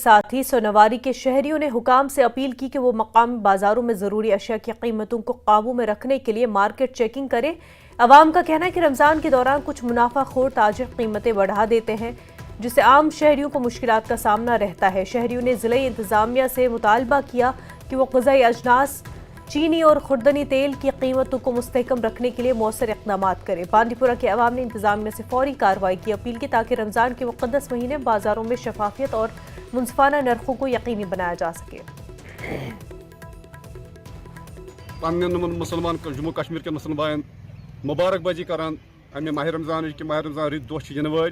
साथ ही सोनावारी के शहरियों ने हुकाम से अपील की कि वो मकामी बाजारों में ज़रूरी अशिया की कीमतों को काबू में रखने के लिए मार्केट चेकिंग करें। अवाम का कहना है कि रमज़ान के दौरान कुछ मुनाफाखोर ताजिर कीमतें बढ़ा देते हैं, जिससे आम शहरियों को मुश्किलात का सामना रहता है। शहरियों ने ज़िला इंतज़ामिया से मुतालबा किया कि वो ग़िज़ाई अजनास, चीनी और खुर्दनी तेल की कीमतों को मुस्तहकम रखने के लिए मौसर इक़दाम करें। बांदीपुरा के अवाम ने इंतज़ामिया से फौरी कार्रवाई की अपील की ताकि रमज़ान के मुक़द्दस महीने बाज़ारों में शफाफियत और मुनसिफाना नरखों को यकीनी बनाया जा सके। मुसलमान जम्मू कश्मीर के मुसलमान मुबारकबाजी करान अमे माह रमज़ान कि माह रमज़ान रित दोह इन वाल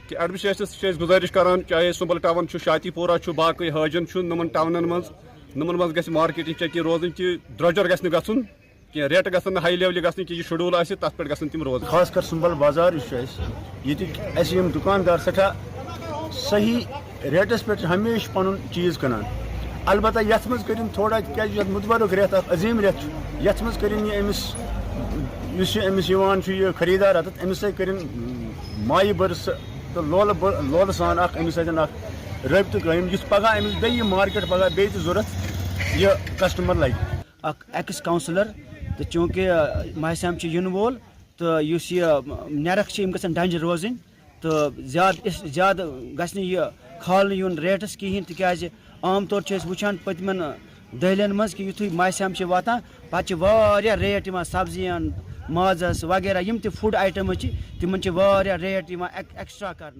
कि एडमिनिस्ट्रेशनस गुजारिश करान चाहे सुंबल टाउन शातीपुरा बाकी हाजन नमन टाउन नमन मज गि मार्केटिंग चेकिंग रोजन कि द्रजर गि गन कि रेट गन हाई लेवल गि कि शेड्यूल आए तथ पे गन तम रोज खास कर सुंबल बाजार ये दुकानदार सठा सही रेटस पे हमेशा पन चीज कनान अलबत्ता यथ मज कर थोड़ा क्या मुतबरुक रेत अजीम रेत यथ मज कर अमिस खरीदार अत अमिस कर माय बरस तो लोल सान अमिस रबत कायम पगह अमिस बे मार्केट पगह बे जरूरत यह कस्टमर लगे एक्स काउंसलर तो चूँकि माहसाम इन वोल तो नरख गन डंज रोजन तो ज्यादा गह खाल यून रेटस कहें तिक आम तौर वुचान पतमन दहलियन मज कि युथु माहसाम वातान पे रेट सब्जियान माजस वगैरह यम फूड आइटम तिमन रेट एक्स्ट्रा कर।